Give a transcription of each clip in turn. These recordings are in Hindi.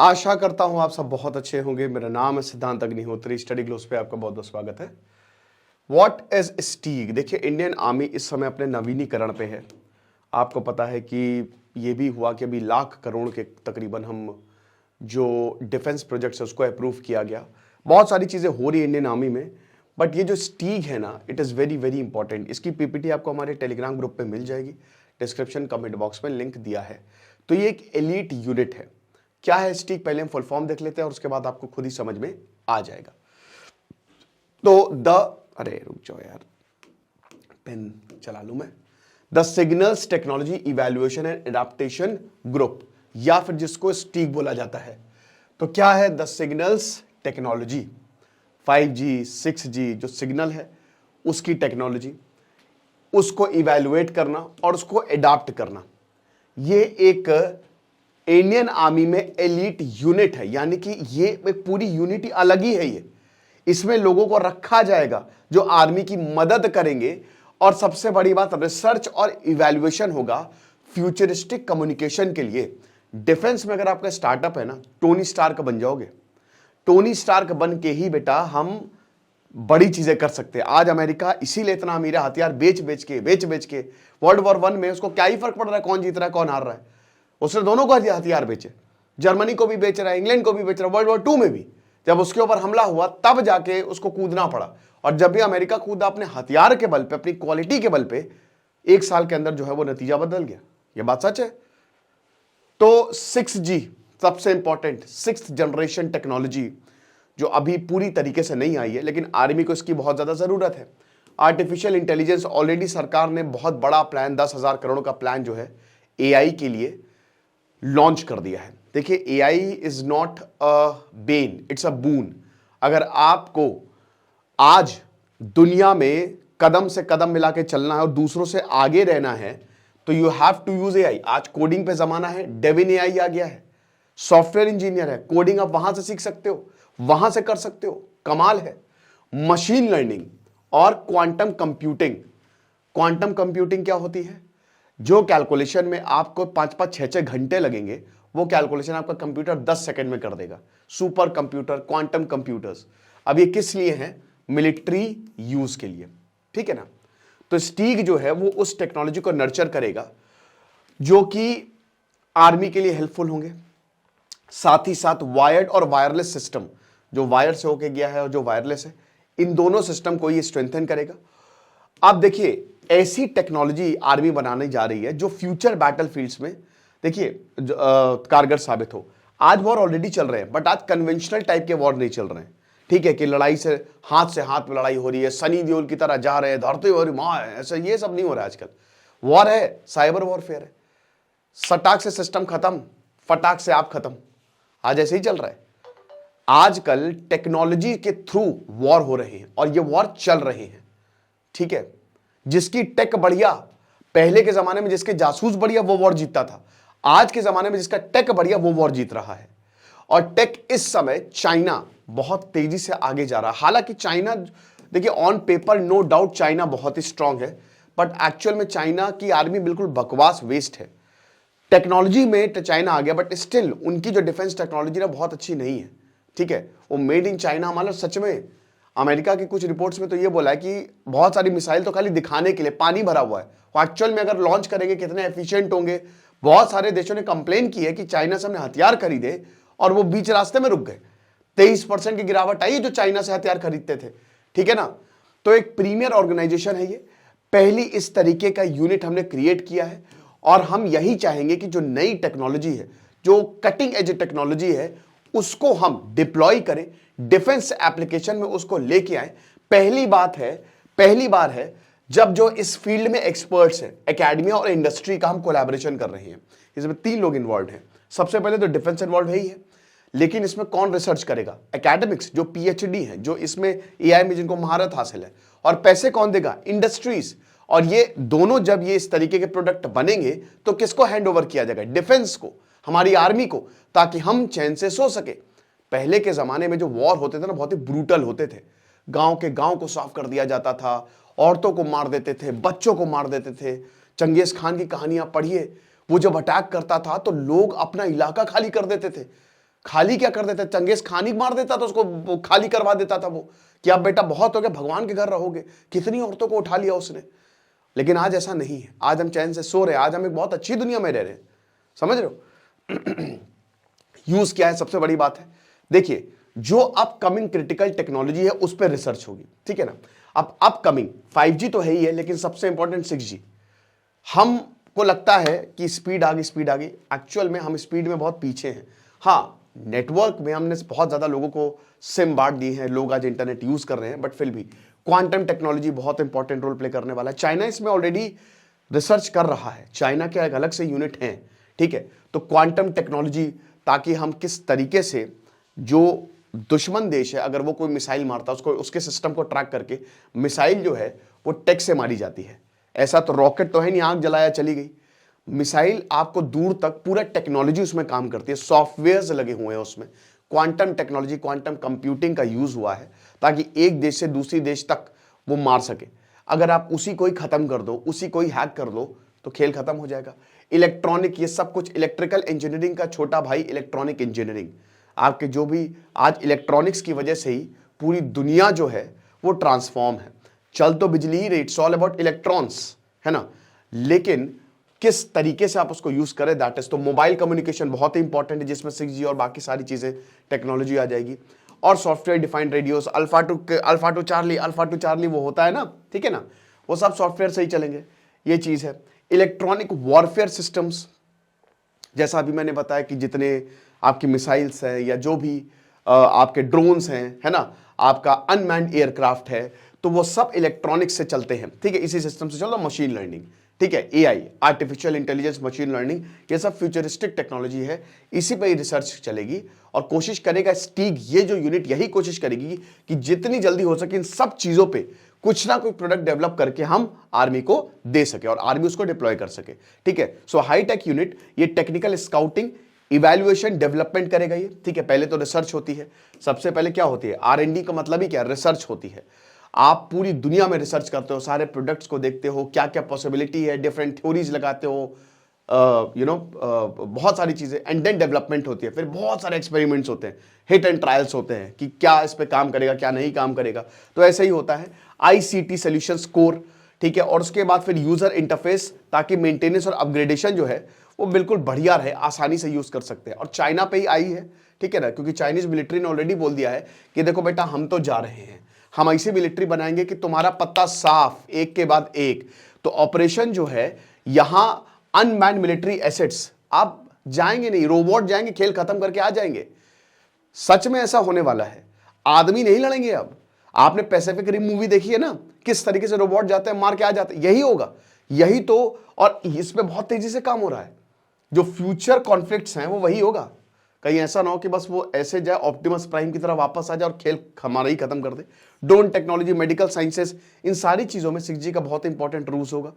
आशा करता हूं आप सब बहुत अच्छे होंगे। मेरा नाम है सिद्धांत अग्निहोत्री। स्टडी ग्लोस पे आपका बहुत बहुत स्वागत है। व्हाट इज स्टीग? देखिए, इंडियन आर्मी इस समय अपने नवीनीकरण पे है। आपको पता है कि ये भी हुआ कि अभी लाख करोड़ के तकरीबन हम जो डिफेंस प्रोजेक्ट्स है उसको अप्रूव किया गया। बहुत सारी चीज़ें हो रही है इंडियन आर्मी में, बट ये जो स्टीग है ना, it is very very important. इसकी पीपीटी आपको हमारे टेलीग्राम ग्रुप पे मिल जाएगी। डिस्क्रिप्शन कमेंट बॉक्स में लिंक दिया है। तो ये एक एलीट यूनिट है। क्या है स्टीग, पहले हम फुल फॉर्म देख लेते हैं और उसके बाद आपको खुद ही समझ में आ जाएगा। तो अरे रुक जाओ यार, पेन चला लूं मैं। The signals technology evaluation and adaptation group, या फिर जिसको स्टीग बोला जाता है। तो क्या है the signals technology? 5G 6G जो सिग्नल है उसकी टेक्नोलॉजी, उसको इवैल्यूएट करना और उसको एडाप्ट करना। ये एक इंडियन आर्मी में एलीट यूनिट है, यानी कि ये एक पूरी यूनिटी अलग ही है। ये इसमें लोगों को रखा जाएगा जो आर्मी की मदद करेंगे, और सबसे बड़ी बात रिसर्च और इवैल्यूएशन होगा फ्यूचरिस्टिक कम्युनिकेशन के लिए। डिफेंस में अगर आपका स्टार्टअप है ना, टोनी स्टार्क बन जाओगे। टोनी स्टार्क बन के ही बेटा हम बड़ी चीजें कर सकते हैं। आज अमेरिका इसीलिए इतना अमीर है, हथियार बेच बेच के। वर्ल्ड वॉर 1 में उसको क्या ही फर्क पड़ रहा है कौन जीत रहा है कौन हार रहा है। उसने दोनों को हथियार बेचे, जर्मनी को भी बेच रहा है, इंग्लैंड को भी बेच रहा है। वर्ल्ड वॉर 2 में भी जब उसके ऊपर हमला हुआ तब जाके उसको कूदना पड़ा, और जब भी अमेरिका कूदा अपने हथियार के बल पे, अपनी क्वालिटी के बल पे, 1 साल के अंदर जो है वो नतीजा बदल गया। ये बात सच है। तो 6G सबसे इंपॉर्टेंट 6th जनरेशन टेक्नोलॉजी जो अभी पूरी तरीके से नहीं आई है, लेकिन आर्मी को इसकी बहुत ज्यादा जरूरत है। आर्टिफिशियल इंटेलिजेंस, ऑलरेडी सरकार ने बहुत बड़ा प्लान 10,000 करोड़ का प्लान जो है एआई के लिए लॉन्च कर दिया है। देखिए, AI is not a bane, it's a boon. अगर आपको आज दुनिया में कदम से कदम मिला के चलना है और दूसरों से आगे रहना है तो you have to use AI. आज कोडिंग पे जमाना है, डेविन एआई आ गया है। सॉफ्टवेयर इंजीनियर है, कोडिंग आप वहां से सीख सकते हो, वहां से कर सकते हो, कमाल है। मशीन लर्निंग और क्वांटम कंप्यूटिंग। क्वांटम कंप्यूटिंग क्या होती है? जो कैलकुलेशन में आपको 5-5 6-6 घंटे लगेंगे, वो कैलकुलेशन आपका कंप्यूटर 10 सेकंड में कर देगा। Super computer, quantum computers. अब ये किस लिए हैं? मिलिट्री यूज के लिए, ठीक है ना। तो स्टीग जो है वो उस टेक्नोलॉजी को नर्चर करेगा जो कि आर्मी के लिए हेल्पफुल होंगे। साथ ही साथ वायर्ड और वायरलेस सिस्टम, जो वायर से होके गया है और जो वायरलेस है, इन दोनों सिस्टम को ये स्ट्रेंथन करेगा। आप देखिए, ऐसी टेक्नोलॉजी आर्मी बनाने जा रही है जो फ्यूचर बैटलफील्ड्स में देखिए कारगर साबित हो। आज वॉर ऑलरेडी चल रहे हैं, बट आज कन्वेंशनल टाइप के वॉर नहीं चल रहे हैं। ठीक है कि लड़ाई से हाथ में लड़ाई हो रही है, सनी देओल की तरह जा रहे हैं, धरती हो रही मां है, ऐसा ये सब नहीं हो रहा है आजकल। वॉर है, साइबर वॉरफेयर है। सटाक से सिस्टम खत्म, फटाक से आप खत्म। आज ऐसे ही चल रहा है। आजकल टेक्नोलॉजी के थ्रू वॉर हो रहे हैं और ये वॉर चल रहे हैं, ठीक है। जिसकी टेक बढ़िया, पहले के जमाने में जिसके जासूस बढ़िया वो वॉर जीतता था। आज के जमाने में जिसका टेक बढ़िया वो वॉर जीत रहा है। और टेक इस समय चाइना बहुत तेजी से आगे जा रहा है। हालांकि चाइना, देखिए on paper no doubt China बहुत ही स्ट्रांग है, बट एक्चुअल में चाइना की आर्मी बिल्कुल बकवास वेस्ट है। टेक्नोलॉजी में चाइना आ गया, बट स्टिल उनकी जो डिफेंस टेक्नोलॉजी ना बहुत अच्छी नहीं है, ठीक है। वो मेड इन चाइना, मतलब सच में अमेरिका की कुछ रिपोर्ट्स में तो ये बोला है कि बहुत सारी मिसाइल तो खाली दिखाने के लिए पानी भरा हुआ है, वो एक्चुअल में अगर लॉन्च करेंगे कितने एफिशिएंट होंगे। बहुत सारे देशों ने कंप्लेन की है कि चाइना से हमने हथियार खरीदे और वो बीच रास्ते में रुक गए। 23% की गिरावट आई जो चाइना से हथियार खरीदते थे, ठीक है ना। तो एक प्रीमियर ऑर्गेनाइजेशन है ये, पहली इस तरीके का यूनिट हमने क्रिएट किया है। और हम यही चाहेंगे कि जो नई टेक्नोलॉजी है, जो कटिंग एज टेक्नोलॉजी है, उसको हम डिप्लॉय करें, डिफेंस एप्लीकेशन में उसको लेके आए। पहली बार है जब जो इस फील्ड में एक्सपर्ट्स हैं, एकेडमिया और इंडस्ट्री का हम कोलैबोरेशन कर रहे हैं। इसमें 3 लोग इन्वॉल्व हैं। सबसे पहले तो डिफेंस इन्वॉल्व है ही है, लेकिन इसमें कौन रिसर्च करेगा? एकेडमिक्स जो पीएचडी हैं, जो इसमें एआई में जिनको महारत हासिल है। और पैसे कौन देगा? इंडस्ट्रीज। और ये दोनों जब ये इस तरीके के प्रोडक्ट बनेंगे तो किसको हैंड ओवर किया जाएगा? डिफेंस को, हमारी आर्मी को, ताकि हम चैन से सो सके। पहले के जमाने में जो वॉर होते थे ना, बहुत ही ब्रूटल होते थे। गांव के गांव को साफ कर दिया जाता था, औरतों को मार देते थे, बच्चों को मार देते थे। चंगेज खान की कहानियां पढ़िए, वो जब अटैक करता था तो लोग अपना इलाका खाली कर देते थे। खाली क्या कर देता, चंगेज खान ही मार देता था उसको, खाली करवा देता था वो कि आप बेटा बहुत हो गया, भगवान के घर रहोगे। कितनी औरतों को उठा लिया उसने। लेकिन आज ऐसा नहीं है, आज हम चैन से सो रहे हैं, आज हम एक बहुत अच्छी दुनिया में रह रहे हैं, समझ रहे हो। यूज क्या है सबसे बड़ी बात है, देखिए जो अपकमिंग क्रिटिकल टेक्नोलॉजी है उस पर रिसर्च होगी, ठीक है ना। अब अपकमिंग 5G तो है ही है, लेकिन सबसे इंपॉर्टेंट 6G। हमको लगता है कि स्पीड आ गई, एक्चुअल में हम स्पीड में बहुत पीछे हैं। हाँ, नेटवर्क में हमने बहुत ज्यादा लोगों को सिम बांट दी है, लोग आज इंटरनेट यूज कर रहे हैं, बट फिर भी क्वांटम टेक्नोलॉजी बहुत इंपॉर्टेंट रोल प्ले करने वाला है। चाइना इसमें ऑलरेडी रिसर्च कर रहा है, चाइना के एक अलग से यूनिट है, ठीक है। तो क्वांटम टेक्नोलॉजी, ताकि हम किस तरीके से जो दुश्मन देश है अगर वो कोई मिसाइल मारता है उसको, उसके सिस्टम को ट्रैक करके मिसाइल जो है वो टेक से मारी जाती है। ऐसा तो रॉकेट तो है नहीं, आग जलाया चली गई। मिसाइल आपको दूर तक, पूरा टेक्नोलॉजी उसमें काम करती है, सॉफ्टवेयर लगे हुए हैं उसमें, क्वांटम टेक्नोलॉजी, क्वांटम कंप्यूटिंग का यूज हुआ है ताकि एक देश से दूसरी देश तक वो मार सके। अगर आप उसी को ही खत्म कर दो, उसी को ही हैक कर दो, तो खेल खत्म हो जाएगा। इलेक्ट्रॉनिक, ये सब कुछ इलेक्ट्रिकल इंजीनियरिंग का छोटा भाई इलेक्ट्रॉनिक इंजीनियरिंग। आपके जो भी आज इलेक्ट्रॉनिक्स की वजह से ही पूरी दुनिया जो है वो ट्रांसफॉर्म है। चल तो बिजली ही रही, इट्स ऑल अबाउट इलेक्ट्रॉन्स, है ना। लेकिन किस तरीके से आप उसको यूज करें, दैट इज। तो मोबाइल कम्युनिकेशन बहुत ही इंपॉर्टेंट है, जिसमें 6G और बाकी सारी चीजें टेक्नोलॉजी आ जाएगी। और software defined radios, alpha two Charlie वो होता है ना, ठीक है ना, वो सब सॉफ्टवेयर से ही चलेंगे, ये चीज है। इलेक्ट्रॉनिक वॉरफेयर सिस्टम्स, जैसा अभी मैंने बताया कि जितने आपकी मिसाइल्स हैं या जो भी आपके ड्रोन्स हैं, है ना, आपका अनमैन्ड एयरक्राफ्ट है, तो वो सब इलेक्ट्रॉनिक्स से चलते हैं, ठीक है, इसी सिस्टम से चलता। मशीन लर्निंग, ठीक है, AI, artificial intelligence, machine learning, ये सब फ्यूचरिस्टिक टेक्नोलॉजी है, इसी पर ही रिसर्च चलेगी। और कोशिश करेगा स्टीग, ये जो यूनिट यही कोशिश करेगी कि जितनी जल्दी हो सके इन सब चीजों पे कुछ ना कोई प्रोडक्ट डेवलप करके हम आर्मी को दे सके और आर्मी उसको डिप्लॉय कर सके, ठीक है। सो हाईटेक यूनिट ये टेक्निकल स्काउटिंग, इवैल्यूएशन, डेवलपमेंट करेगा ये, ठीक है। पहले तो रिसर्च होती है, सबसे पहले क्या होती है, R&D का मतलब ही क्या, रिसर्च होती है। आप पूरी दुनिया में रिसर्च करते हो, सारे प्रोडक्ट्स को देखते हो, क्या क्या पॉसिबिलिटी है, डिफरेंट थ्योरीज लगाते हो, बहुत सारी चीजें, एंड देन डेवलपमेंट होती है। फिर बहुत सारे एक्सपेरिमेंट्स होते हैं, हिट एंड ट्रायल्स होते हैं कि क्या इस पे काम करेगा, क्या नहीं काम करेगा। तो ऐसे ही होता है। ICT सॉल्यूशंस कोर, ठीक है। और उसके बाद फिर यूजर इंटरफेस, ताकि मेंटेनेंस और अपग्रेडेशन जो है वो बिल्कुल बढ़िया रहे, आसानी से यूज कर सकते हैं। और चाइना पे ही आई है, ठीक है ना, क्योंकि चाइनीज मिलिट्री ने ऑलरेडी बोल दिया है कि देखो बेटा हम तो जा रहे हैं, हम ऐसी मिलिट्री बनाएंगे कि तुम्हारा पत्ता साफ, एक के बाद एक। तो ऑपरेशन जो है यहां अनमैन्ड मिलिट्री एसेट्स, आप जाएंगे नहीं, रोबोट जाएंगे, खेल खत्म करके आ जाएंगे। सच में ऐसा होने वाला है, आदमी नहीं लड़ेंगे अब। आपने पैसिफिक रिम मूवी देखी है ना, किस तरीके से रोबोट जाते हैं, मार के आ जाते हैं, यही होगा, यही तो। और इस पे बहुत तेजी से काम हो रहा है, जो फ्यूचर कॉन्फ्लिक्ट्स हैं वो वही होगा। कहीं ऐसा ना हो कि बस वो ऐसे जाए ऑप्टिमस प्राइम की तरह वापस आ जाए और खेल हमारा ही खत्म कर दे। ड्रोन टेक्नोलॉजी, मेडिकल साइंसेस, इन सारी चीजों में 6G का बहुत इंपॉर्टेंट रूल्स होगा।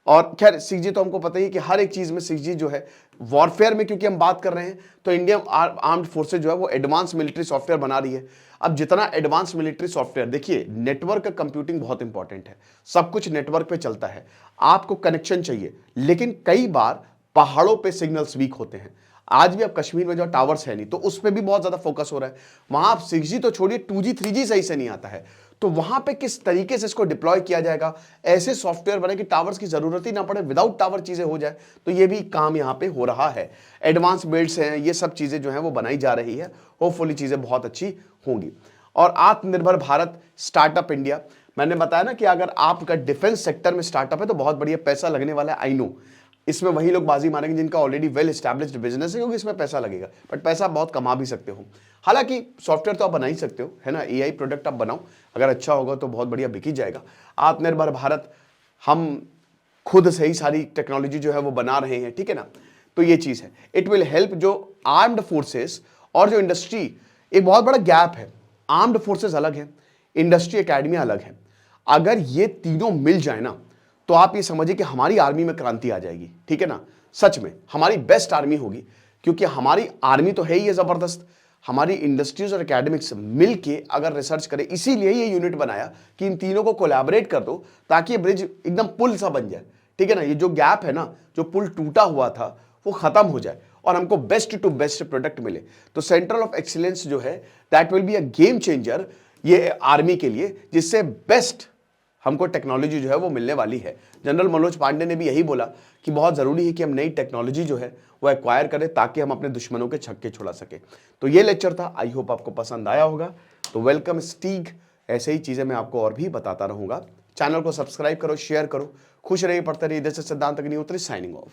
और खैर 6G तो हमको पता ही है कि हर एक चीज में 6G जो है, वॉरफेयर में क्योंकि हम बात कर रहे हैं, तो इंडियन आर्म्ड फोर्सेज जो है वो एडवांस मिलिट्री सॉफ्टवेयर बना रही है। अब जितना एडवांस मिलिट्री सॉफ्टवेयर, देखिए नेटवर्क कंप्यूटिंग बहुत इंपॉर्टेंट है, सब कुछ नेटवर्क पे चलता है, आपको कनेक्शन चाहिए। लेकिन कई बार पहाड़ों पे सिग्नल्स वीक होते हैं। आज भी अब कश्मीर में जो टावर्स है नहीं, तो उस पर भी बहुत ज्यादा फोकस हो रहा है। वहां आप 6G तो छोड़िए, 2G 3G सही से नहीं आता है, तो वहां पे किस तरीके से इसको डिप्लॉय किया जाएगा, ऐसे सॉफ्टवेयर बने कि टावर्स की जरूरत ही ना पड़े, विदाउट टावर चीजें हो जाए। तो ये भी काम यहां पे हो रहा है। एडवांस बिल्ड्स हैं, ये सब चीजें जो है वो बनाई जा रही है, होपफुली चीजें बहुत अच्छी होंगी। और आत्मनिर्भर भारत, स्टार्टअप इंडिया, मैंने बताया ना कि अगर आपका डिफेंस सेक्टर में स्टार्टअप है तो बहुत बढ़िया पैसा लगने वाला है। आई नो इसमें वही लोग बाजी मारेंगे जिनका ऑलरेडी वेल एस्टैब्लिश्ड बिजनेस है, क्योंकि इसमें पैसा लगेगा, बट पैसा बहुत कमा भी सकते हो। हालांकि सॉफ्टवेयर तो आप बना ही सकते हो, है ना, AI प्रोडक्ट आप बनाओ, अगर अच्छा होगा तो बहुत बढ़िया बिक ही जाएगा। आत्मनिर्भर भारत, हम खुद से ही सारी टेक्नोलॉजी जो है वो बना रहे हैं, ठीक है ना। तो ये चीज है, इट विल हेल्प जो आर्म्ड फोर्सेस और जो इंडस्ट्री, एक बहुत बड़ा गैप है। आर्म्ड फोर्सेस अलग है, इंडस्ट्री एकेडमिया अलग है। अगर ये तीनों मिल जाए ना, तो आप ये समझिए कि हमारी आर्मी में क्रांति आ जाएगी, ठीक है ना। सच में हमारी बेस्ट आर्मी होगी, क्योंकि हमारी आर्मी तो है ही है जबरदस्त। हमारी इंडस्ट्रीज और एकेडमिक्स मिलके अगर रिसर्च करें, इसीलिए ये यूनिट बनाया कि इन तीनों को कोलैबोरेट कर दो, ताकि ये ब्रिज एकदम पुल सा बन जाए, ठीक है ना। ये जो गैप है ना, जो पुल टूटा हुआ था, वो खत्म हो जाए और हमको बेस्ट टू बेस्ट प्रोडक्ट मिले। तो सेंटर ऑफ एक्सीलेंस जो है that will be a game changer ये आर्मी के लिए, जिससे बेस्ट हमको टेक्नोलॉजी जो है वो मिलने वाली है। जनरल मनोज पांडे ने भी यही बोला कि बहुत ज़रूरी है कि हम नई टेक्नोलॉजी जो है वो एक्वायर करें ताकि हम अपने दुश्मनों के छक्के छुड़ा सके। तो ये लेक्चर था, आई होप आपको पसंद आया होगा। तो वेलकम स्टीग, ऐसे ही चीज़ें मैं आपको और भी बताता रहूँगा। चैनल को सब्सक्राइब करो, शेयर करो, खुश रहिए, पढ़ते रहिए। जैसे सिद्धांत अग्निहोत्री साइनिंग ऑफ।